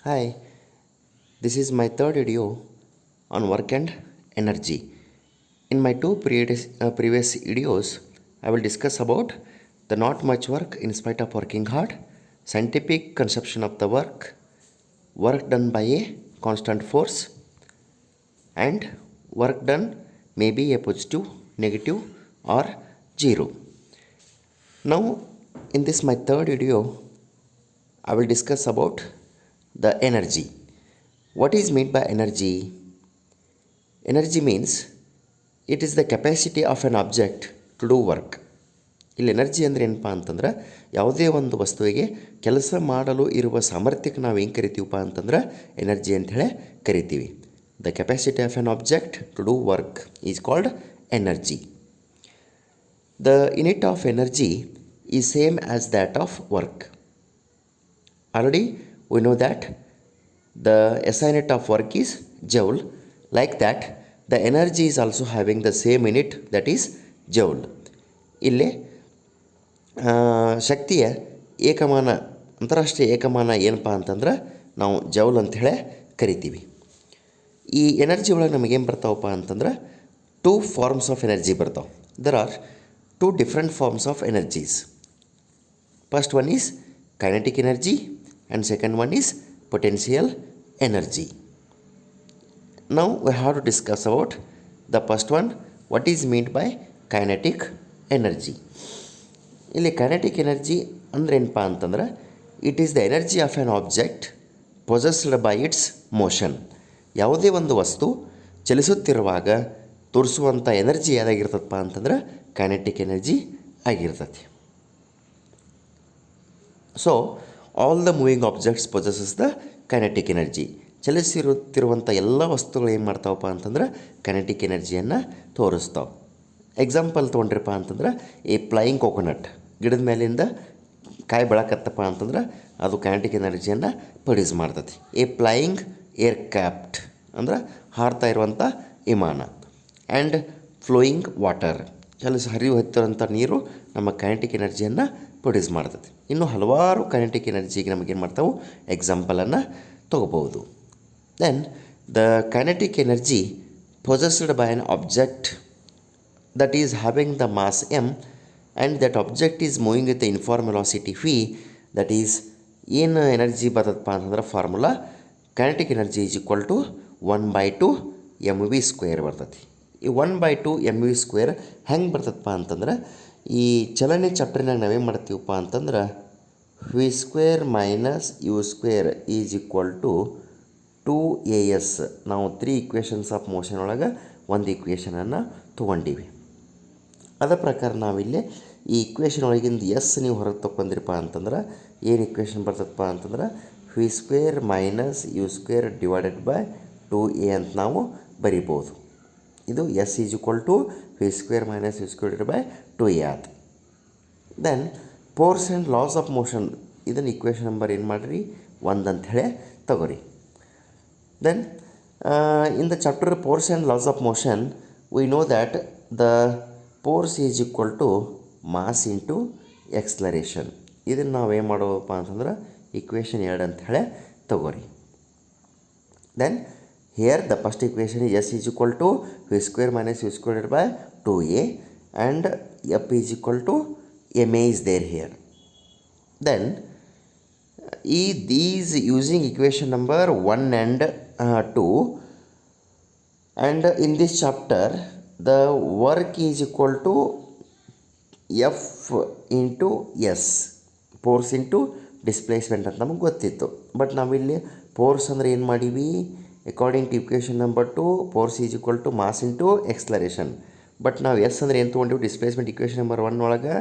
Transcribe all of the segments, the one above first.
Hi, this is my third video on work and energy. In my two previous videos, I will discuss about the not much work in spite of working hard, scientific conception of the work done by a constant force, and work done may be a positive, negative, or zero. Now, in this my third video, I will discuss about the energy. What is meant by energy? Energy means it is the capacity of an object to do work. ಇಲ್ಲಿ energy ಅಂದರೆ ಏನಪ್ಪ ಅಂತಂದ್ರೆ ಯಾವುದೇ ಒಂದು ವಸ್ತುವಿಗೆ ಕೆಲಸ ಮಾಡಲು ಇರುವ ಸಾಮರ್ಥ್ಯಕ್ಕೆ ನಾವು ಏನು ಕರಿತೀವಪ್ಪ ಅಂತಂದ್ರೆ ಎನರ್ಜಿ ಅಂಥೇಳಿ ಕರಿತೀವಿ. The capacity of an object to do work is called energy. The unit of energy is same as that of work. Already we know that the SI unit of work is joule. Like that, the energy is also having the same unit, that is joule. ಇಲ್ಲಿ ಶಕ್ತಿಯ ಏಕಮಾನ, ಅಂತಾರಾಷ್ಟ್ರೀಯ ಏಕಮಾನ ಏನಪ್ಪ ಅಂತಂದ್ರೆ ನಾವು joule ಅಂಥೇಳಿ ಕರಿತೀವಿ. ಈ energy ಒಳಗೆ ನಮಗೇನು ಬರ್ತಾವಪ್ಪ ಅಂತಂದ್ರೆ ಟೂ ಫಾರ್ಮ್ಸ್ ಆಫ್ ಎನರ್ಜಿ ಬರ್ತಾವೆ. There are two different forms of energies. First one is kinetic energy and second one is potential energy. Now we have to discuss about the first one, what is meant by kinetic energy. ಇಲ್ಲಿ kinetic energy ಅಂದರೆ ಏನಪ್ಪ ಅಂತಂದ್ರೆ it is the energy of an object possessed by its motion. ಯಾವುದೇ ಒಂದು ವಸ್ತು ಚಲಿಸುತ್ತಿರುವಾಗ ತೋರಿಸುವಂಥ energy ಯಾವ್ದಾಗಿರ್ತದಪ್ಪ ಅಂತಂದ್ರೆ ಕೈನೆಟಿಕ್ ಎನರ್ಜಿ ಆಗಿರ್ತದೆ. So all the moving objects possesses the kinetic energy. ಚಲಿಸಿರುತ್ತಿರುವಂಥ ಎಲ್ಲ ವಸ್ತುಗಳು ಏನು ಮಾಡ್ತಾವಪ್ಪ ಅಂತಂದ್ರೆ ಕೈನೆಟಿಕ್ ಎನರ್ಜಿಯನ್ನು ತೋರಿಸ್ತಾವೆ. ಎಕ್ಸಾಂಪಲ್ ತೊಗೊಂಡ್ರಪ್ಪ ಅಂತಂದ್ರೆ ಈ ಫ್ಲೈಯಿಂಗ್ ಕೋಕೋನಟ್, ಗಿಡದ ಮೇಲಿಂದ ಕಾಯಿ ಬೆಳಕತ್ತಪ್ಪ ಅಂತಂದ್ರೆ ಅದು ಕೈನೆಟಿಕ್ ಎನರ್ಜಿಯನ್ನು ಪ್ರೊಡ್ಯೂಸ್ ಮಾಡ್ತದೆ. ಈ ಫ್ಲೈಯಿಂಗ್ ಏರ್ಕ್ರಾಫ್ಟ್ ಅಂದ್ರೆ ಹಾರ್ತಾ ಇರುವಂಥ ವಿಮಾನ. ಆ್ಯಂಡ್ ಫ್ಲೋಯಿಂಗ್ ವಾಟರ್, ಹರಿವು ಹತ್ತಿರೋಂಥ ನೀರು ನಮ್ಮ ಕೈನೆಟಿಕ್ ಎನರ್ಜಿಯನ್ನು ಪ್ರೊಡ್ಯೂಸ್ ಮಾಡ್ತದೆ. ಇನ್ನು ಹಲವಾರು ಕೈನೆಟಿಕ್ ಎನರ್ಜಿಗೆ ನಮಗೇನು ಮಾಡ್ತಾವೆ ಎಕ್ಸಾಂಪಲನ್ನು ತೊಗೋಬೋದು. Then the kinetic energy possessed by an object that is having the mass M and that object is moving with the uniform velocity V. That is ಏನು ಎನರ್ಜಿ ಬರ್ತದಪ್ಪ ಅಂತಂದ್ರೆ formula kinetic energy is equal to 1/2 mv² ಬರ್ತದೆ. ಈ 1/2 mv² ಹೆಂಗೆ ಬರ್ತದಪ್ಪ ಅಂತಂದ್ರೆ ಈ ಚಲನೆ ಚಾಪ್ಟರ್ನಾಗ ನಾವೇನು ಮಾಡ್ತೀವಪ್ಪ ಅಂತಂದ್ರೆ v² - u² is equal to 2as. ನಾವು 3 ಇಕ್ವೇಷನ್ಸ್ ಆಫ್ ಮೋಷನ್ ಒಳಗೆ ಒಂದು ಇಕ್ವೇಷನನ್ನು ತೊಗೊಂಡೀವಿ. ಅದ ಪ್ರಕಾರ ನಾವಿಲ್ಲಿ ಈ ಇಕ್ವೇಷನ್ ಒಳಗಿಂದ ಎಸ್ ನೀವು ಹೊರಗೆ ತೊಗೊಂಡಿರಪ್ಪ ಅಂತಂದ್ರೆ ಏನು ಇಕ್ವೇಷನ್ ಬರ್ತದಪ್ಪ ಅಂತಂದ್ರೆ v² - u² divided by 2a ಅಂತ ನಾವು ಬರಿಬೋದು. ಇದು s is equal to v² - u² by 2a ಆತ. Then force and laws of motion, ಇದನ್ನು ಇಕ್ವೇಷನ್ ನಂಬರ್ ಏನು ಮಾಡಿರಿ 1 ಅಂಥೇಳಿ ತಗೋರಿ. Then in the chapter force and laws of motion we know that the force is equal to mass into acceleration. ಇದನ್ನು ನಾವು ಏನು ಮಾಡೋದಪ್ಪ ಅಂತಂದ್ರೆ ಇಕ್ವೇಷನ್ 2 ಅಂಥೇಳಿ ತಗೋರಿ. Then here the first equation is s is equal to v² - u² by 2a and f is equal to ma is there here. Then these using equation number 1 and 2, and in this chapter the work is equal to f into s, force into displacement ಅಂತ ನಮಗೆ ಗೊತ್ತಿತ್ತು. But ನಾವಿಲ್ಲಿ force ಅಂದರೆ ಏನು ಮಾಡೀವಿ, according to equation number 2 force is equal to mass into acceleration. But ನಾವು s ಅಂದರೆ ಏನು ತೊಗೊಂಡಿವಿ ಡಿಸ್ಪ್ಲೇಸ್ಮೆಂಟ್ ಇಕ್ವೇಷನ್ ನಂಬರ್ 1 ಒಳಗೆ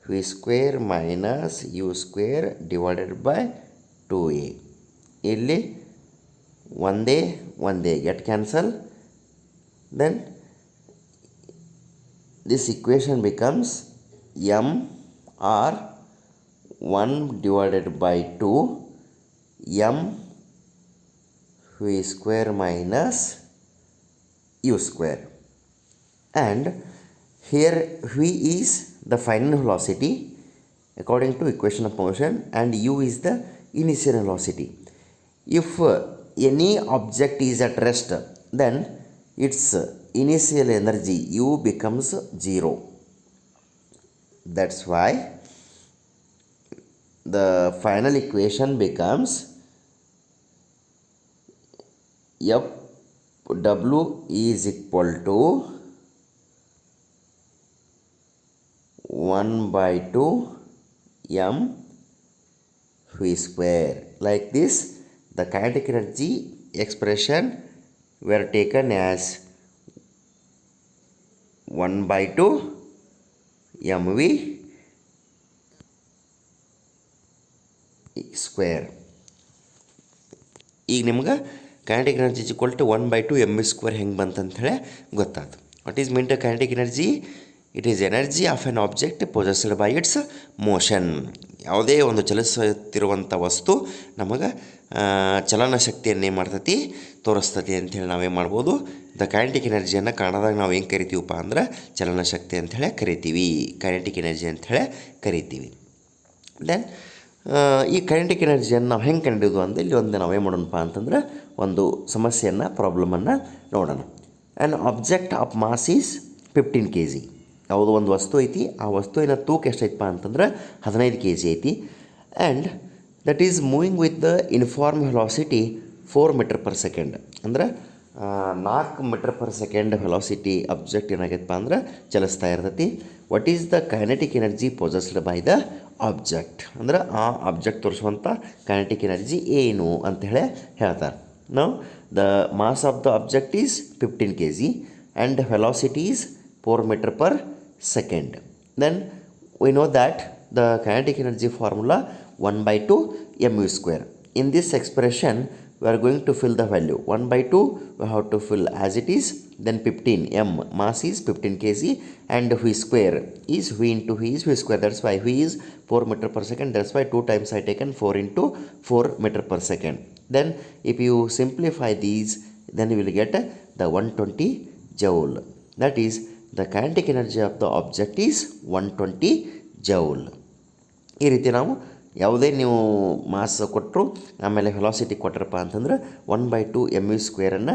v² - u² divided by 2a. ಇಲ್ಲಿ ಒಂದೇ get cancel. Then this equation becomes m r 1 divided by 2 m v² - u². And here v is the final velocity according to equation of motion and u is the initial velocity. If any object is at rest, then its initial energy U becomes 0. That's why the final equation becomes F W is equal to 1 by 2 m v square. Like this, the kinetic energy expression were taken as 1 by 2 mv square. ಈಗ ನಿಮ್ಗೆ kinetic energy is equal to 1 by 2 mv square ಹೆಂಗೆ ಬಂತಂತ ಹೇಳಿ ಗೊತ್ತಾಯ್ತು. What is mean to kinetic energy? It is energy of an object possessed by its motion. ಯಾವುದೇ ಒಂದು ಚಲಿಸುತ್ತಿರುವಂಥ ವಸ್ತು ನಮಗೆ ಚಲನ ಶಕ್ತಿಯನ್ನು ಏನು ಮಾಡ್ತೈತಿ, ತೋರಿಸ್ತತಿ ಅಂಥೇಳಿ ನಾವೇನು ಮಾಡ್ಬೋದು, ದ ಕೈನೆಟಿಕ್ ಎನರ್ಜಿಯನ್ನು ಕನ್ನಡದಾಗ ನಾವು ಏನು ಕರಿತೀವಪ್ಪ ಅಂದ್ರೆ ಚಲನ ಶಕ್ತಿ ಅಂಥೇಳಿ ಕರಿತೀವಿ, ಕೈನೆಟಿಕ್ ಎನರ್ಜಿ ಅಂಥೇಳಿ ಕರಿತೀವಿ. ದೆನ್ ಈ ಕೈನೆಟಿಕ್ ಎನರ್ಜಿಯನ್ನು ನಾವು ಹೆಂಗೆ ಕಂಡಿದ್ದು ಅಂದರೆ ಇಲ್ಲಿ ಒಂದು ನಾವೇನು ಮಾಡೋಣಪ್ಪ ಅಂತಂದ್ರೆ ಒಂದು ಸಮಸ್ಯೆಯನ್ನು, ಪ್ರಾಬ್ಲಮನ್ನು ನೋಡೋಣ. An object of mass is 15 kg. ಯಾವುದೋ ಒಂದು ವಸ್ತು ಐತಿ, ಆ ವಸ್ತುವಿನ ತೂಕ ಎಷ್ಟೈತಪ್ಪ ಅಂತಂದ್ರೆ 15 kg ಐತಿ. And that is moving with the uniform velocity 4 meter per second. ಅಂದ್ರೆ 4 meter per second velocity object ಏನಾಗೈತಪ್ಪ ಅಂದ್ರೆ ಚಲಿಸ್ತಾ ಇರ್ತೈತಿ. What is the kinetic energy possessed by the object? ಅಂದ್ರೆ ಆ ಆಬ್ಜೆಕ್ಟ್ ತೋರಿಸುವಂಥ ಕೈನೆಟಿಕ್ ಎನರ್ಜಿ ಏನು ಅಂತ ಹೇಳಿ ಹೇಳ್ತಾರೆ. ನಾವು the mass of the object is 15 kg and velocity is 4 meter per second. Then we know that the kinetic energy formula 1 by 2 mv square. In this expression we are going to fill the value 1 by 2 we have to fill as it is, then 15 m mass is 15 kg and v square is v into v is v square. That's why v is 4 meter per second. That's why 2 times I taken 4 into 4 meter per second. Then if you simplify these, then you will get the 120 joule. That is the kinetic energy of the object is 120 joule. ಈ ರೀತಿ ನಾವು ಯಾವುದೇ ನೀವು mass ಕೊಟ್ಟರು ಆಮೇಲೆ velocity ಕೊಟ್ಟರಪ್ಪ ಅಂತಂದ್ರೆ 1 by 2 mv ಸ್ಕ್ವೇರನ್ನು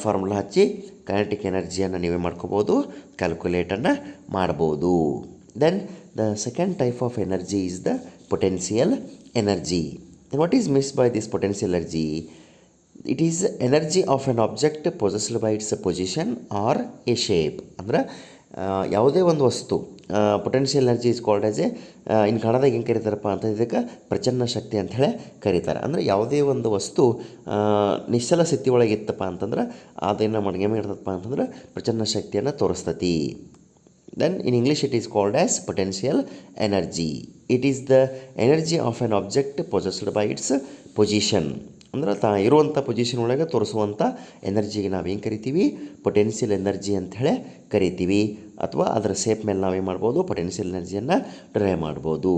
formula ಹಚ್ಚಿ ಕೈನೆಟಿಕ್ ಎನರ್ಜಿಯನ್ನು ನೀವೇ ಮಾಡ್ಕೋಬೋದು, ಕ್ಯಾಲ್ಕುಲೇಟನ್ನು ಮಾಡ್ಬೋದು. Then the second type of energy is the potential energy. What is miss by this potential energy? It is energy of an object possessed by its position or a shape. ಅಂದ್ರೆ ಯಾವುದೇ ಒಂದು ವಸ್ತು potential energy is called as a, ಇನ್ನು ಕನ್ನಡದಾಗ ಹೆಂಗೆ ಕರೀತಾರಪ್ಪ ಅಂತ ಇದಕ್ಕೆ ಪ್ರಚನ್ನ ಶಕ್ತಿ ಅಂತ ಹೇಳಿ ಕರೀತಾರೆ. ಅಂದರೆ ಯಾವುದೇ ಒಂದು ವಸ್ತು ನಿಶ್ಚಲ ಸ್ಥಿತಿ ಒಳಗೆ ಇತ್ತಪ್ಪ ಅಂತಂದ್ರೆ ಅದೇನು ಮಾಡಿ ಏನು ಇರ್ತದಪ್ಪ ಅಂತಂದ್ರೆ ಪ್ರಚನ್ನ ಶಕ್ತಿಯನ್ನು ತೋರಿಸ್ತತಿ. Then in English it is called as potential energy. It is the energy of an object possessed by its position. ಅಂದ್ರೆ ಇರುವಂಥ ಪೊಸಿಷನ್ ಒಳಗೆ ತೋರಿಸುವಂಥ ಎನರ್ಜಿಗೆ ನಾವೇನು ಕರಿತೀವಿ? ಪೊಟೆನ್ಷಿಯಲ್ ಎನರ್ಜಿ ಅಂತ ಹೇಳಿ ಕರಿತೀವಿ. ಅಥವಾ ಅದರ ಸೇಪ್ ಮೇಲೆ ನಾವೇನು ಮಾಡ್ಬೋದು? ಪೊಟೆನ್ಷಿಯಲ್ ಎನರ್ಜಿಯನ್ನು ಡ್ರೈವ್ ಮಾಡ್ಬೋದು.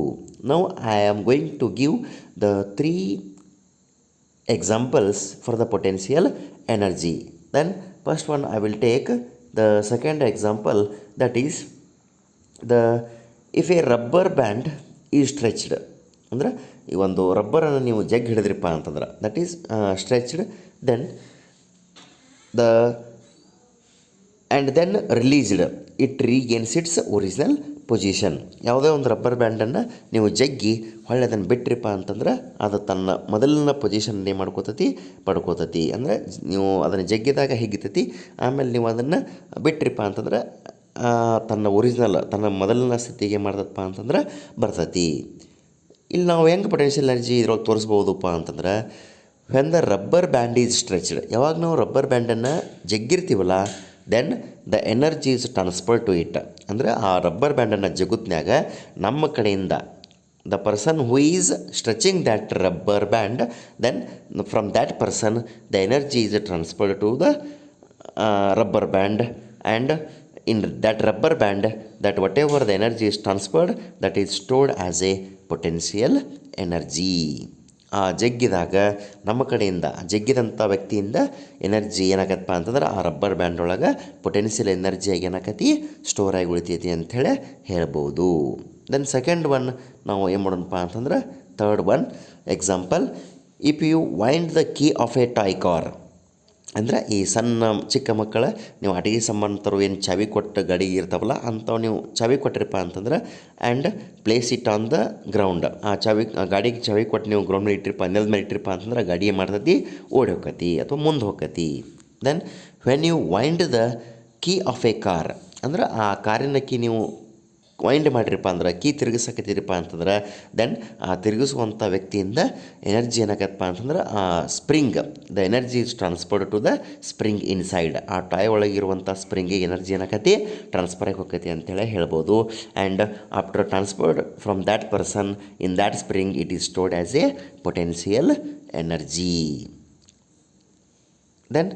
Now I am going to give the 3 examples for the potential energy. Then first one I will take the second example, that is if a rubber band is stretched. ಅಂದ್ರೆ ಈ ಒಂದು ರಬ್ಬರನ್ನು ನೀವು ಜಗ್ ಹಿಡಿದ್ರಿಪ್ಪ ಅಂತಂದ್ರೆ that is stretched, then then released, it regains its original position. ಯಾವುದೇ ಒಂದು ರಬ್ಬರ್ ಬ್ಯಾಂಡನ್ನು ನೀವು ಜಗ್ಗಿ ಹೊಳ್ಳೆ ಅದನ್ನು ಬಿಟ್ರಿಪ್ಪ ಅಂತಂದ್ರೆ ಅದು ತನ್ನ ಮೊದಲಿನ ಪೊಸಿಷನ್ ಏನು ಮಾಡ್ಕೋತತಿ? ಪಡ್ಕೋತತಿ. ಅಂದರೆ ನೀವು ಅದನ್ನು ಜಗ್ಗಿದಾಗ ಹಿಗಿತತಿ, ಆಮೇಲೆ ನೀವು ಅದನ್ನು ಬಿಟ್ರಿಪ್ಪ ಅಂತಂದ್ರೆ ತನ್ನ ಒರಿಜಿನಲ್, ತನ್ನ ಮೊದಲಿನ ಸ್ಥಿತಿಗೆ ಮಾಡ್ತದಪ್ಪ ಅಂತಂದ್ರೆ ಬರ್ತತಿ. ಇಲ್ಲಿ ನಾವು ಹೆಂಗೆ ಪೊಟೆನ್ಷಿಯಲ್ ಎನರ್ಜಿ ಇದ್ರೊಳಗೆ ತೋರಿಸ್ಬೋದಪ್ಪ ಅಂತಂದ್ರೆ when the rubber band is stretched. ಯಾವಾಗ ನಾವು ರಬ್ಬರ್ ಬ್ಯಾಂಡನ್ನು ಜಗ್ಗಿರ್ತೀವಲ್ಲ, then the energy is transfer to it. ಅಂದರೆ ಆ ರಬ್ಬರ್ ಬ್ಯಾಂಡನ್ನು ಜಗುತ್ನ್ಯಾಗ ನಮ್ಮ ಕಡೆಯಿಂದ the person who is stretching that rubber band, then from that person the energy is transferred to the rubber band, and in that rubber band, that whatever the energy is transferred, that is stored as a potential energy. ಆ ಜಗ್ಗಿದಾಗ ನಮ್ಮ ಕಡೆಯಿಂದ ಜಗ್ಗಿದಂಥ ವ್ಯಕ್ತಿಯಿಂದ energy ಏನಾಗತ್ತಪ್ಪ ಅಂತಂದ್ರೆ ಆ rubber band ಒಳಗೆ potential ಎನರ್ಜಿಯಾಗಿ ಏನಾಕತಿ? Store ಆಗಿ ಉಳಿತೈತಿ ಅಂಥೇಳಿ ಹೇಳ್ಬೋದು. ದೆನ್ ಸೆಕೆಂಡ್ ಒನ್ ನಾವು ಏನು ಮಾಡೋಣಪ್ಪ ಅಂತಂದ್ರೆ third one example, if you wind the key of a toy car, ಅಂದರೆ ಈ ಸಣ್ಣ ಚಿಕ್ಕ ಮಕ್ಕಳ ನೀವು ಆಟಿಕೆ ಸಂಬಂಧರು ಏನು ಚಾವಿ ಕೊಟ್ಟು ಗಾಡಿ ಇರ್ತಾವಲ್ಲ ಅಂಥವು ನೀವು ಚಾವಿ ಕೊಟ್ಟಿರಪ್ಪ ಅಂತಂದ್ರೆ and place it on the ground, ಆ ಗಾಡಿಗೆ ಚಾವಿ ಕೊಟ್ಟು ನೀವು ಗ್ರೌಂಡ್ ಮೇಲೆ ಇಟ್ಟಿರಪ್ಪ, ನೆಲದ ಮೇಲೆ ಇಟ್ಟಿರಪ್ಪ ಅಂತಂದ್ರೆ ಗಾಡಿ ಏನು ಮಾಡ್ತೈತಿ, ಓಡಿ ಹೋಗ್ತೈತಿ ಅಥವಾ ಮುಂದೆ ಹೋಗ್ತೈತಿ. Then when you wind the key of a car, ಅಂದ್ರೆ ಆ ಕಾರಿನ ಕೀ ನೀವು ವೈಂಡ್ ಮಾಡಿರಪ್ಪ ಅಂದ್ರೆ ಕೀ ತಿರುಗಿಸಕತ್ತೀರಪ್ಪ ಅಂತಂದ್ರೆ ದೆನ್ ಆ ತಿರುಗಿಸುವಂಥ ವ್ಯಕ್ತಿಯಿಂದ ಎನರ್ಜಿ ಏನಾಗತ್ತಪ್ಪ ಅಂತಂದ್ರೆ ಆ spring, the energy is transferred to the spring inside, ಆ ಟಾಯ್ ಒಳಗಿರುವಂಥ ಸ್ಪ್ರಿಂಗಿಗೆ ಎನರ್ಜಿ ಏನಾಕತಿ ಟ್ರಾನ್ಸ್ಫರ್ ಆಗಿ ಹೋಗ್ತೈತಿ ಅಂತೇಳಿ ಹೇಳ್ಬೋದು. And after transferred from that person in that spring it is stored as a potential energy. Then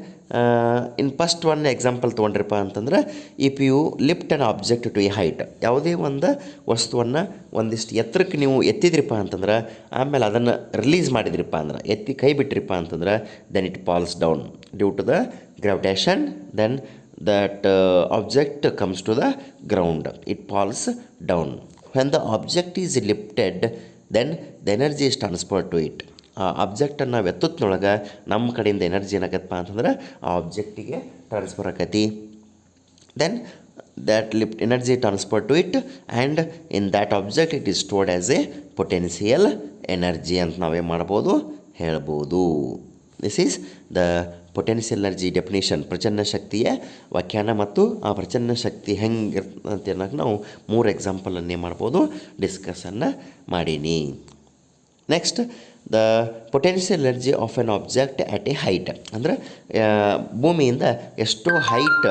in first one example ತೊಗೊಂಡ್ರಪ್ಪ ಅಂತಂದ್ರೆ if you lift an object to a height, ಯಾವುದೇ ಒಂದು ವಸ್ತುವನ್ನು ಒಂದಿಷ್ಟು ಎತ್ತರಕ್ಕೆ ನೀವು ಎತ್ತಿದ್ರಿಪ್ಪ ಅಂತಂದ್ರೆ ಆಮೇಲೆ ಅದನ್ನು ರಿಲೀಸ್ ಮಾಡಿದ್ರಿಪ್ಪ ಅಂದ್ರೆ ಎತ್ತಿ ಕೈ ಬಿಟ್ರಿಪ್ಪ ಅಂತಂದ್ರೆ then it falls down due to the gravitation. Then that object comes to the ground, it falls down. When the object is lifted then the energy is transfer to it, ಆ ಆಬ್ಜೆಕ್ಟನ್ನು ನಾವು ಎತ್ತುತ್ತನೊಳಗೆ ನಮ್ಮ ಕಡೆಯಿಂದ ಎನರ್ಜಿ ಏನಾಗತ್ತಪ್ಪ ಅಂತಂದ್ರೆ ಆ ಆಬ್ಜೆಕ್ಟಿಗೆ transfer ಆಕತಿ. Then that lift energy transfer to it and in that object it is stored as a potential energy ಅಂತ ನಾವೇ ಮಾಡ್ಬೋದು, ಹೇಳ್ಬೋದು. This is the potential energy definition, ಪ್ರಚನ್ನ ಶಕ್ತಿಯ ವ್ಯಾಖ್ಯಾನ ಮತ್ತು ಆ ಪ್ರಚನ್ನ ಶಕ್ತಿ ಹೆಂಗೆ ಅಂತ ಅನ್ನೋಕೆ ನಾವು 3 ಎಕ್ಸಾಂಪಲನ್ನೇ ಮಾಡ್ಬೋದು, ಡಿಸ್ಕಸನ್ನು ಮಾಡೀನಿ. Next the potential energy of an object at A height, ಅಂದರೆ ಭೂಮಿಯಿಂದ ಎಷ್ಟೋ ಹೈಟ್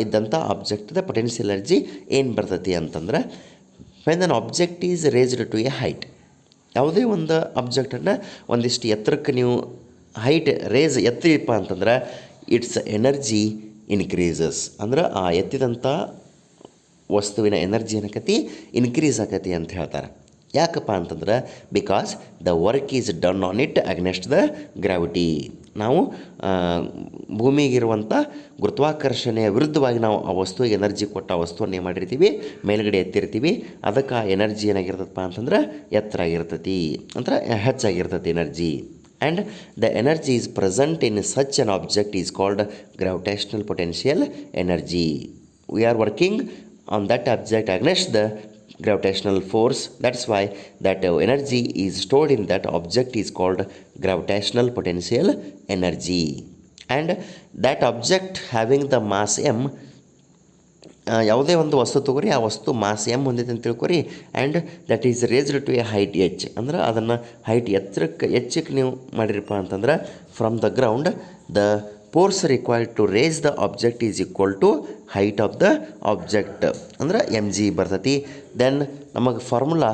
ಇದ್ದಂಥ ಆಬ್ಜೆಕ್ಟ್ದ ಪೊಟೆನ್ಷಿಯಲ್ ಎನರ್ಜಿ ಏನು ಬರ್ತೈತಿ ಅಂತಂದ್ರೆ when an object is raised to a height, ಯಾವುದೇ ಒಂದು ಆಬ್ಜೆಕ್ಟನ್ನು ಒಂದಿಷ್ಟು ಎತ್ತರಕ್ಕೆ ನೀವು ಹೈಟ್ ಎತ್ತಿರಪ್ಪ ಅಂತಂದ್ರೆ ಇಟ್ಸ್ ಎನರ್ಜಿ ಇನ್ಕ್ರೀಸಸ್, ಅಂದ್ರೆ ಆ ಎತ್ತಿದಂಥ ವಸ್ತುವಿನ ಎನರ್ಜಿ ಏನಕತಿ ಇನ್ಕ್ರೀಸ್ ಆಕತಿ ಅಂತ ಹೇಳ್ತಾರೆ. ಯಾಕಪ್ಪ ಅಂತಂದ್ರೆ because the work is done on it against the gravity, ನಾವು ಭೂಮಿಗಿರುವಂಥ ಗುರುತ್ವಾಕರ್ಷಣೆಯ ವಿರುದ್ಧವಾಗಿ ನಾವು ಆ ವಸ್ತುವಿಗೆ ಎನರ್ಜಿ ಕೊಟ್ಟು ಆ ವಸ್ತುವನ್ನು ಏನು ಮಾಡಿರ್ತೀವಿ, ಮೇಲ್ಗಡೆ ಎತ್ತಿರ್ತೀವಿ, ಅದಕ್ಕೆ ಆ ಎನರ್ಜಿ ಏನಾಗಿರ್ತದಪ್ಪ ಅಂತಂದ್ರೆ ಎತ್ತರ ಆಗಿರ್ತೈತಿ, ಅಂದ್ರೆ ಹೆಚ್ಚಾಗಿರ್ತೈತಿ energy. And the energy is present in such an object is called gravitational potential energy. We are working on that object against the gravitational force, that's why that energy is stored in that object is called gravitational potential energy. And that object having the mass m, ಯಾವುದೇ ಒಂದು ವಸ್ತು ತಗೋರಿ ಆ ವಸ್ತು mass m ಹೊಂದಿದೆ ಅಂತ ತಿಳ್ಕೊರಿ, and that is raised to a height h, ಅಂದ್ರೆ ಅದನ್ನು ಹೈಟ್ ಎಚ್ಚಕ್ಕೆ ನೀವು ಮಾಡಿರಪ್ಪ ಅಂತಂದ್ರೆ from the ground the force required to raise the object is equal to height of the object, ಅಂದ್ರೆ mg ಬರ್ತೈತಿ. ದೆನ್ ನಮಗೆ formula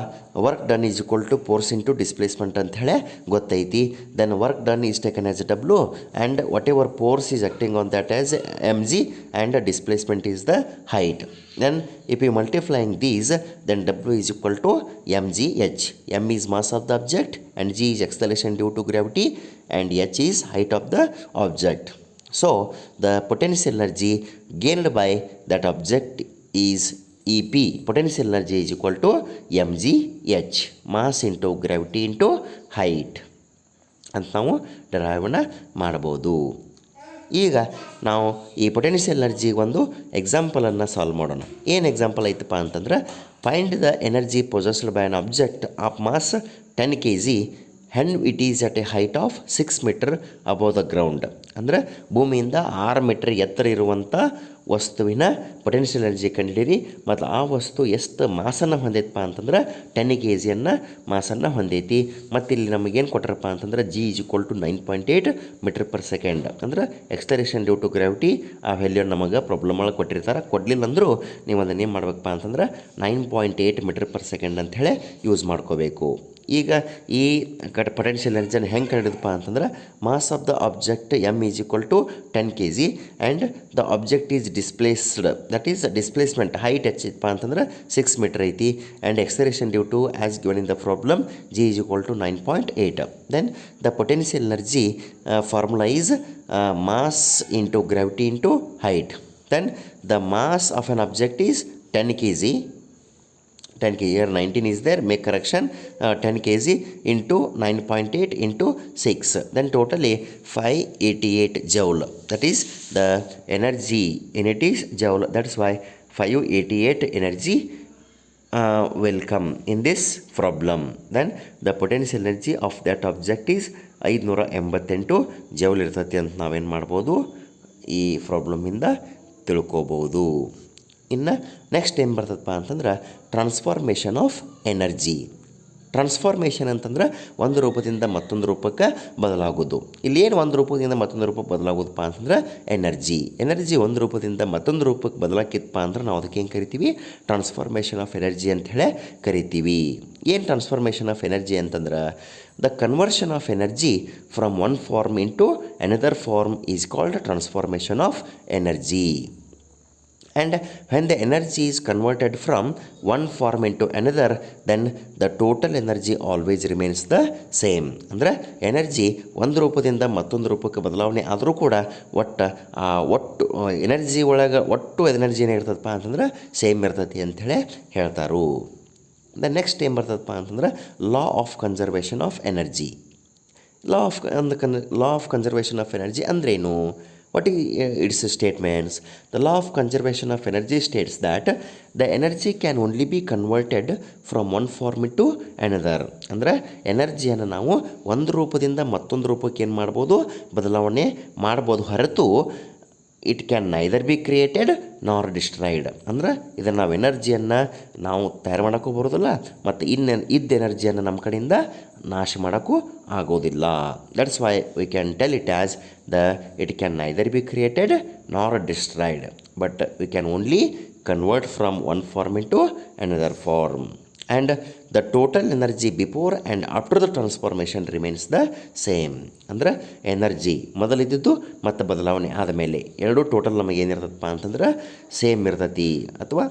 work done is equal to force into displacement ಅಂತ ಹೇಳಿ ಗೊತ್ತೈತಿ. Then work done is taken as W and whatever force is acting on that as mg and displacement is the height. Then if you multiplying these, then W is equal to mgh. M is mass of the object and g is acceleration due to gravity and h is height of the object. So the potential energy gained by that object is EP. Potential energy is equal to mgh, mass into gravity into height ಅಂತ ನಾವು ಡಿರೈವನ್ನ ಮಾಡ್ಬೋದು. ಈಗ ನಾವು ಈ potential ಎನರ್ಜಿಗೆ ಒಂದು ಎಕ್ಸಾಂಪಲನ್ನು solve ಮಾಡೋಣ. ಏನು example ಐತಪ್ಪ ಅಂತಂದ್ರೆ find the energy possessed by an object of mass 10 kg when it is at a height of 6 meter above the ground. ಅಂದರೆ ಭೂಮಿಯಿಂದ 6 ಮೀಟರ್ ಎತ್ತರ ಇರುವಂಥ ವಸ್ತುವಿನ ಪೊಟೆನ್ಷಿಯಲ್ ಎನರ್ಜಿ ಕಂಡಿಡೀರಿ, ಮತ್ತು ಆ ವಸ್ತು ಎಷ್ಟು ಮಾಸನ್ನು ಹೊಂದೈತಪ್ಪ ಅಂತಂದ್ರೆ 10 kg ಮಾಸನ್ನು ಹೊಂದೈತಿ. ಮತ್ತು ಇಲ್ಲಿ ನಮಗೇನು ಕೊಟ್ಟರಪ್ಪ ಅಂತಂದ್ರೆ g is equal to 9.8 metre per second, ಅಂದ್ರೆ ಎಕ್ಸ್ಲರೇಷನ್ ಡ್ಯೂ ಟು ಗ್ರಾವಿಟಿ ಆ ವ್ಯಾಲ್ಯೂ ನಮಗೆ ಪ್ರಾಬ್ಲಮ್ ಒಳಗೆ ಕೊಟ್ಟಿರ್ತಾರೆ. ಕೊಡಲಿಲ್ಲ ಅಂದರೂ ನೀವು ಅದನ್ನು ಏನು ಮಾಡ್ಬೇಕಪ್ಪ ಅಂತಂದ್ರೆ 9.8 ಮೀಟರ್ ಪರ್ ಸೆಕೆಂಡ್ ಅಂಥೇಳಿ ಯೂಸ್ ಮಾಡ್ಕೋಬೇಕು. ಈಗ ಈ ಪೊಟೆನ್ಷಿಯಲ್ ಎನರ್ಜಿಯನ್ನು ಹೆಂಗೆ ಕಂಡಿದ್ದಪ್ಪ ಅಂತಂದ್ರೆ mass of the object m is equal to 10 kg and the object is displaced, that is displacement height ಹೆಚ್ಚಿತ್ತಪ್ಪ ಅಂತಂದ್ರೆ 6 ಮೀಟರ್ ಐತಿ, and acceleration due to as given in the problem g is equal to 9.8. Then the potential energy formula is mass into gravity into height. Then the mass of an object is 10 kg, 10 kg. Here 19 is there, make correction, 10 kg into 9.8 into 6. Then totally 588 joule. That is the energy in it is joule. That's why 588 energy will come in this problem. Then the potential energy of that object is 588 joule ಇರ್ತೈತಿ ಅಂತ ನಾವೇನು ಮಾಡ್ಬೋದು ಈ ಪ್ರಾಬ್ಲಮಿಂದ ತಿಳ್ಕೊಬೋದು. ಇನ್ನು next ಏನು ಬರ್ತದಪ್ಪ ಅಂತಂದ್ರೆ ಟ್ರಾನ್ಸ್ಫಾರ್ಮೇಷನ್ ಆಫ್ ಎನರ್ಜಿ. ಟ್ರಾನ್ಸ್ಫಾರ್ಮೇಷನ್ ಅಂತಂದ್ರೆ ಒಂದು ರೂಪದಿಂದ ಮತ್ತೊಂದು ರೂಪಕ್ಕೆ ಬದಲಾಗೋದು. ಇಲ್ಲಿ ಏನು ಒಂದು ರೂಪದಿಂದ ಮತ್ತೊಂದು ರೂಪಕ್ಕೆ ಬದಲಾಗೋದಪ್ಪ ಅಂತಂದ್ರೆ ಎನರ್ಜಿ ಒಂದು ರೂಪದಿಂದ ಮತ್ತೊಂದು ರೂಪಕ್ಕೆ ಬದಲಾಕಿತ್ತಪ್ಪ ಅಂದ್ರೆ ನಾವು ಅದಕ್ಕೆ ಏನು ಕರಿತೀವಿ, ಟ್ರಾನ್ಸ್ಫಾರ್ಮೇಷನ್ ಆಫ್ ಎನರ್ಜಿ ಅಂಥೇಳಿ ಕರಿತೀವಿ. ಏನು ಟ್ರಾನ್ಸ್ಫಾರ್ಮೇಷನ್ ಆಫ್ ಎನರ್ಜಿ ಅಂತಂದ್ರೆ the conversion of energy from one form into another form is called transformation of energy. And when the energy is converted from one form into another, then the total energy always remains the same. ಅಂದರೆ energy ಒಂದು ರೂಪದಿಂದ ಮತ್ತೊಂದು ರೂಪಕ್ಕೆ ಬದಲಾವಣೆ ಆದರೂ ಕೂಡ ಒಟ್ಟು energy ಒಳಗೆ ಒಟ್ಟು ಎನರ್ಜಿ ಏನಿರ್ತದಪ್ಪ ಅಂತಂದ್ರೆ ಸೇಮ್ ಇರ್ತೈತಿ ಅಂಥೇಳಿ ಹೇಳ್ತಾರು. ದ ನೆಕ್ಸ್ಟ್ ಏನು ಬರ್ತದಪ್ಪ ಅಂತಂದ್ರೆ ಲಾ of conservation of energy. Law of conservation of energy ಅಂದ್ರೇನು? What is its statements? The law of conservation of energy states that the energy can only be converted from one form to another. ಅಂದರೆ ಎನರ್ಜಿಯನ್ನು ನಾವು ಒಂದು ರೂಪದಿಂದ ಮತ್ತೊಂದು ರೂಪಕ್ಕೆ ಏನು ಮಾಡ್ಬೋದು, ಬದಲಾವಣೆ ಮಾಡ್ಬೋದು, ಹೊರತು it can neither be created nor destroyed. ಅಂದ್ರೆ ಇದನ್ನು ನಾವು ಎನರ್ಜಿಯನ್ನು ನಾವು ತಯಾರು ಮಾಡೋಕ್ಕೂ ಬರೋದಿಲ್ಲ ಮತ್ತು ಇದ್ದ ಎನರ್ಜಿಯನ್ನು ನಮ್ಮ ಕಡೆಯಿಂದ ನಾಶ ಮಾಡೋಕ್ಕೂ ಆಗೋದಿಲ್ಲ. That's why we can tell it as it can neither be created nor destroyed, but we can only convert from one form into another form. And the total energy before and after the transformation remains the same. ಅಂದ್ರೆ energy ಮೊದಲಿದ್ದು ಮತ್ತು ಬದಲಾವಣೆ ಆದಮೇಲೆ ಎರಡೂ total ನಮಗೆ ಏನಿರ್ತದಪ್ಪ ಅಂತಂದ್ರೆ same ಇರ್ತೈತಿ ಅಥವಾ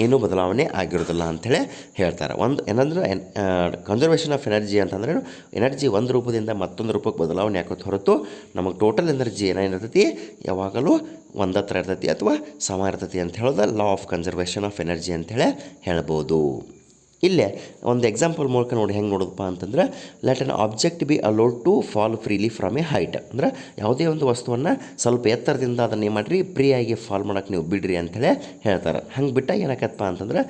ಏನೂ ಬದಲಾವಣೆ ಆಗಿರೋದಿಲ್ಲ ಅಂಥೇಳಿ ಹೇಳ್ತಾರೆ. ಒಂದು ಏನಂದ್ರೆ ಕನ್ಸರ್ವೇಷನ್ ಆಫ್ ಎನರ್ಜಿ ಅಂತಂದ್ರೆ ಎನರ್ಜಿ ಒಂದು ರೂಪದಿಂದ ಮತ್ತೊಂದು ರೂಪಕ್ಕೆ ಬದಲಾವಣೆ ಆಗೋದು ಹೊರತು ನಮಗೆ ಟೋಟಲ್ ಎನರ್ಜಿ ಏನೇನಿರ್ತೈತಿ ಯಾವಾಗಲೂ ಒಂದತ್ರ ಇರ್ತೈತಿ ಅಥವಾ ಸಮ ಇರ್ತೈತಿ ಅಂತ ಹೇಳೋದು ಲಾ ಆಫ್ ಕನ್ಸರ್ವೇಷನ್ ಆಫ್ ಎನರ್ಜಿ ಅಂಥೇಳಿ ಹೇಳ್ಬೋದು. ಇಲ್ಲೇ ಒಂದು ಎಕ್ಸಾಂಪಲ್ ಮೂಲಕ ನೋಡಿ ಹೆಂಗೆ ನೋಡೋದಪ್ಪ ಅಂತಂದ್ರೆ let an object be allowed to fall freely from a height. ಅಂದ್ರೆ ಯಾವುದೇ ಒಂದು ವಸ್ತುವನ್ನು ಸ್ವಲ್ಪ ಎತ್ತರದಿಂದ ಅದನ್ನು ಏನು ಮಾಡಿರಿ ಫ್ರೀಯಾಗಿ ಫಾಲ್ ಮಾಡೋಕ್ಕೆ ನೀವು ಬಿಡ್ರಿ ಅಂಥೇಳಿ ಹೇಳ್ತಾರೆ. ಹಂಗೆ ಬಿಟ್ಟಾಗ ಏನಾಕತ್ತಪ್ಪ ಅಂತಂದ್ರೆ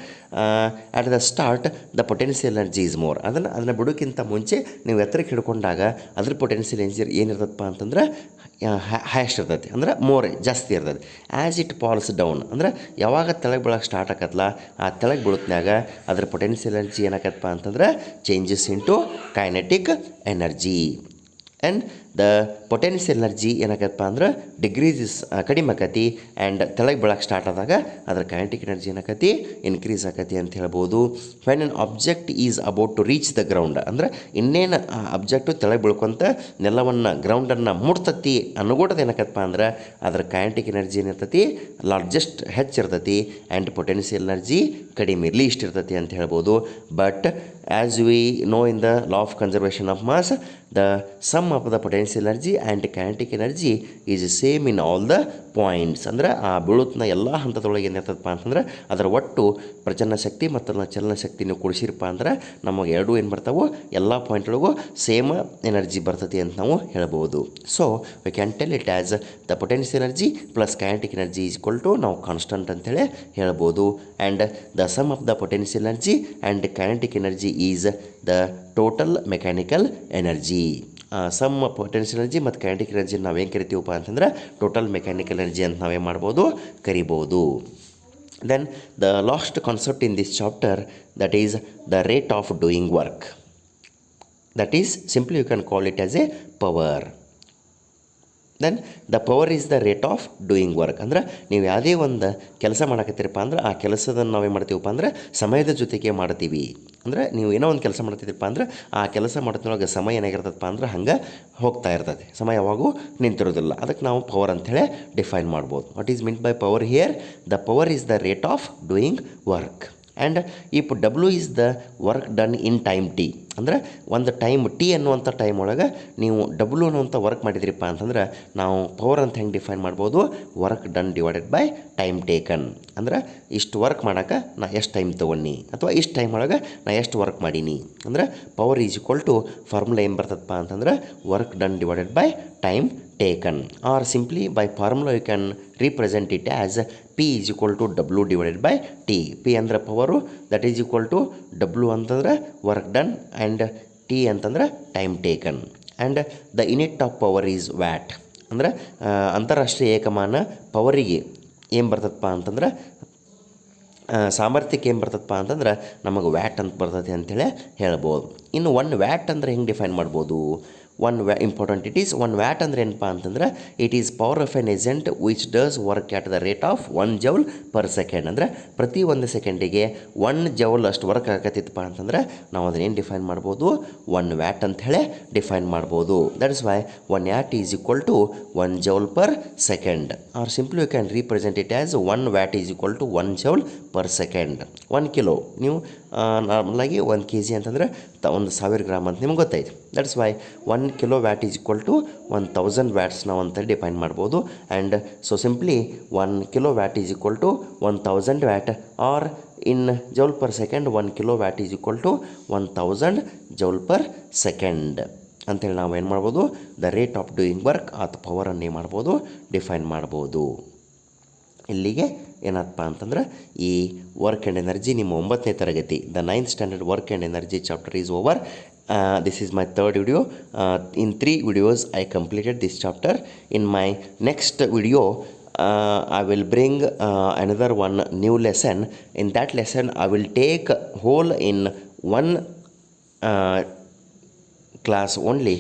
at the start the potential energy is more. ಅದನ್ನು ಬಿಡೋಕ್ಕಿಂತ ಮುಂಚೆ ನೀವು ಎತ್ತರಕ್ಕೆ ಹಿಡ್ಕೊಂಡಾಗ ಅದ್ರ ಪೊಟೆನ್ಷಿಯಲ್ ಎನರ್ಜಿ ಏನಿರ್ತದಪ್ಪ ಅಂತಂದ್ರೆ ಹೈಯೆಸ್ಟ್ ಇರ್ತೈತಿ, ಅಂದ್ರೆ ಮೋರ್ ಜಾಸ್ತಿ ಇರ್ತೈತಿ. ಆ್ಯಸ್ ಇಟ್ ಫಾಲ್ಸ್ ಡೌನ್ ಅಂದ್ರೆ ಯಾವಾಗ ತೆಳಗೆ ಬೀಳೋಕೆ ಸ್ಟಾರ್ಟ್ ಆಕತ್ತಲ್ಲ ಆ ತೆಳಗೆ ಬೀಳುತ್ನಾಗ ಅದ್ರ ಪೊಟೆನ್ಷಿಯಲ್ ಎನರ್ಜಿ ಏನಾಕತ್ತಪ್ಪ ಅಂತಂದ್ರೆ changes into kinetic energy. And the potential energy ಏನಾಗತ್ತಪ್ಪ ಅಂದ್ರೆ ಡಿಗ್ರೀಸ್ ಕಡಿಮೆ ಆಕತಿ ಆ್ಯಂಡ್ ತೆಳಗೆ ಬೀಳಕ್ಕೆ ಸ್ಟಾರ್ಟ್ ಆದಾಗ ಅದ್ರ ಕೈನೆಟಿಕ್ ಎನರ್ಜಿ ಏನಾಕತಿ ಇನ್ಕ್ರೀಸ್ ಆಕತಿ ಅಂತ ಹೇಳ್ಬೋದು. When an object is about to reach the ground ಅಂದ್ರೆ ಇನ್ನೇನು ಅಬ್ಜೆಕ್ಟು ತೆಳಗೆ ಬೀಳ್ಕೊಂತ ನೆಲವನ್ನು ಗ್ರೌಂಡನ್ನು ಮುಟ್ತತಿ ಅನುಗೂಟದ ಏನಾಕತ್ತಪ್ಪ ಅಂದ್ರೆ ಅದ್ರ ಕೈನೆಟಿಕ್ ಎನರ್ಜಿ ಏನಿರ್ತೈತಿ ಲಾರ್ಜೆಸ್ಟ್ ಹೆಚ್ಚಿರ್ತೈತಿ ಆ್ಯಂಡ್ ಪೊಟೆನ್ಷಿಯಲ್ ಎನರ್ಜಿ ಕಡಿಮೆ ಲೀಸ್ಟ್ ಇರ್ತೈತಿ ಅಂತ ಹೇಳ್ಬೋದು. But as we know in the law of conservation of mass the sum of the potential energy and kinetic energy is same in all the points. ಅಂದ್ರೆ ಆ ಬೀಳುತ್ತನ ಎಲ್ಲ ಹಂತದೊಳಗೆ ಏನಿರ್ತದಪ್ಪ ಅಂತಂದ್ರೆ ಅದರ ಒಟ್ಟು ಪ್ರಚನ್ನ ಶಕ್ತಿ ಮತ್ತು ಚಲನ ಶಕ್ತಿ ನೀವು ಕೊಡಿಸಿರಪ್ಪ ಅಂದ್ರೆ ನಮಗೆ ಎರಡೂ ಏನು ಬರ್ತಾವೆ ಎಲ್ಲ ಪಾಯಿಂಟ್ಗಳಿಗೂ ಸೇಮ್ ಎನರ್ಜಿ ಬರ್ತೈತಿ ಅಂತ ನಾವು ಹೇಳ್ಬೋದು. So we can tell it as the potential energy plus kinetic energy is equal to ನಾವು ಕಾನ್ಸ್ಟಂಟ್ ಅಂತೇಳಿ ಹೇಳ್ಬೋದು. And the sum of the potential energy and kinetic energy is the total mechanical energy. Sum potential energy ಮತ್ತು kinetic energy ನಾವೇನು ಕರಿತೀವಪ್ಪ ಅಂತಂದ್ರೆ total mechanical energy ಅಂತ ನಾವೇನು ಮಾಡ್ಬೋದು ಕರಿಬೋದು. Then the last concept in this chapter that is the rate of doing work. That is simply you can call it as a power. Then the power is the rate of doing work. ಅಂದ್ರೆ ನೀವು ಯಾವುದೇ ಒಂದು ಕೆಲಸ ಮಾಡಕತ್ತೀರಪ್ಪ ಅಂದ್ರೆ ಆ ಕೆಲಸದನ್ನು ನಾವೇನು ಮಾಡ್ತೀವಪ್ಪ ಅಂದ್ರೆ ಸಮಯದ ಜೊತೆಗೆ ಮಾಡ್ತೀವಿ. ಅಂದರೆ ನೀವು ಏನೋ ಒಂದು ಕೆಲಸ ಮಾಡ್ತಿದ್ದೀರಪ್ಪ ಅಂದ್ರೆ ಆ ಕೆಲಸ ಮಾಡೋದ್ರೊಳಗೆ ಸಮಯ ಏನಾಗಿರ್ತದಪ್ಪ ಅಂದ್ರೆ ಹಂಗೆ ಹೋಗ್ತಾ ಇರ್ತದೆ, ಸಮಯ ಯಾವಾಗೂ ನಿಂತಿರೋದಿಲ್ಲ. ಅದಕ್ಕೆ ನಾವು ಪವರ್ ಅಂಥೇಳಿ ಡಿಫೈನ್ ಮಾಡ್ಬೋದು. What is mean by power here? The power is the rate of doing work. And if W is the work done in time T ಅಂದ್ರೆ ಒಂದು ಟೈಮ್ ಟಿ ಅನ್ನುವಂಥ ಟೈಮ್ ಒಳಗೆ ನೀವು ಡಬ್ಲ್ಯೂ ಅನ್ನುವಂಥ ವರ್ಕ್ ಮಾಡಿದ್ರಿಪ್ಪ ಅಂತಂದ್ರೆ ನಾವು ಪವರ್ ಅಂತ ಹೆಂಗೆ ಡಿಫೈನ್ ಮಾಡ್ಬೋದು, work done divided by time taken. ಅಂದ್ರೆ ಇಷ್ಟು ವರ್ಕ್ ಮಾಡೋಕೆ ನಾ ಎಷ್ಟು ಟೈಮ್ ತೊಗೊಂಡು ಅಥವಾ ಇಷ್ಟು ಟೈಮ್ ಒಳಗೆ ನಾ ಎಷ್ಟು ವರ್ಕ್ ಮಾಡೀನಿ ಅಂದ್ರೆ power is equal to formula ಏನು ಬರ್ತದಪ್ಪ ಅಂತಂದ್ರೆ work done divided by time taken, or simply by formula you can represent it as P is equal to W divided by T. P ಅಂದರೆ power, that is equal to W ಅಂತಂದ್ರೆ work done and T ಅಂತಂದ್ರೆ time taken. And the unit of power is watt. ಅಂದ್ರೆ ಅಂತಾರಾಷ್ಟ್ರೀಯ ಏಕಮಾನ ಪವರಿಗೆ ಏನು ಬರ್ತದಪ್ಪ ಅಂತಂದ್ರೆ ಸಾಮರ್ಥ್ಯಕ್ಕೆ ಏನು ಬರ್ತದಪ್ಪ ಅಂತಂದ್ರೆ ನಮಗೆ ವ್ಯಾಟ್ ಅಂತ ಬರ್ತದೆ ಅಂಥೇಳಿ ಹೇಳ್ಬೋದು. ಇನ್ನು 1 ವ್ಯಾಟ್ ಅಂದರೆ ಹೆಂಗೆ ಡಿಫೈನ್ ಮಾಡ್ಬೋದು? ಇಂಪಾರ್ಟೆಂಟ್ ಇಟ್ ಈಸ್ 1 ವ್ಯಾಟ್ ಅಂದರೆ ಏನಪ್ಪ ಅಂತಂದ್ರೆ it is power of an agent which does work at the rate of 1 joule per second. ಅಂದರೆ ಪ್ರತಿ 1 ಸೆಕೆಂಡಿಗೆ 1 ಜೌಲ್ ಅಷ್ಟು ವರ್ಕ್ ಆಗತ್ತಿತ್ತಪ್ಪ ಅಂತಂದ್ರೆ ನಾವು ಅದನ್ನೇನು ಡಿಫೈನ್ ಮಾಡ್ಬೋದು, 1 ವ್ಯಾಟ್ ಅಂತ ಹೇಳಿ ಡಿಫೈನ್ ಮಾಡ್ಬೋದು. That is why 1 watt is equal to 1 joule per second, or simply you can represent it as 1 watt is equal to 1 joule per second. 1 kilo ನೀವು ನಾರ್ಮಲಾಗಿ 1 ಕೆ ಜಿ ಅಂತಂದರೆ 1000 ಗ್ರಾಮ್ ಅಂತ ನಿಮ್ಗೆ ಗೊತ್ತಾಯ್ತು. That's why 1 kilo watt is equal to 1000 watts ನಾವು ಅಂತ define ಮಾಡ್ಬೋದು. And so simply 1 kilo watt is equal to 1000 watt, or in joule per second 1 kilo watt is equal to 1000 joule per second ಅಂತೇಳಿ ನಾವು ಏನು ಮಾಡ್ಬೋದು, the rate of doing work ಅಥವಾ ಪವರನ್ನು ಏನು ಮಾಡ್ಬೋದು, ಡಿಫೈನ್ ಮಾಡ್ಬೋದು. ಇಲ್ಲಿಗೆ ಏನಪ್ಪ ಅಂತಂದ್ರೆ ಈ ವರ್ಕ್ ಆ್ಯಂಡ್ ಎನರ್ಜಿ ನಿಮ್ಮ 9ನೇ ತರಗತಿ the 9th standard work and energy chapter is over. This is my third video. In 3 videos I completed this chapter. In my next video I will bring another one new lesson. In that lesson I will take whole in one class only.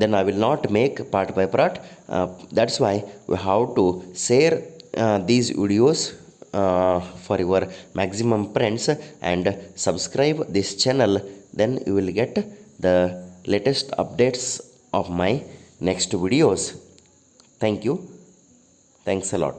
Then I will not make part by part. That's why we have to share these videos for your maximum friends and subscribe this channel. Then you will get the latest updates of my next videos. Thank you. Thanks a lot.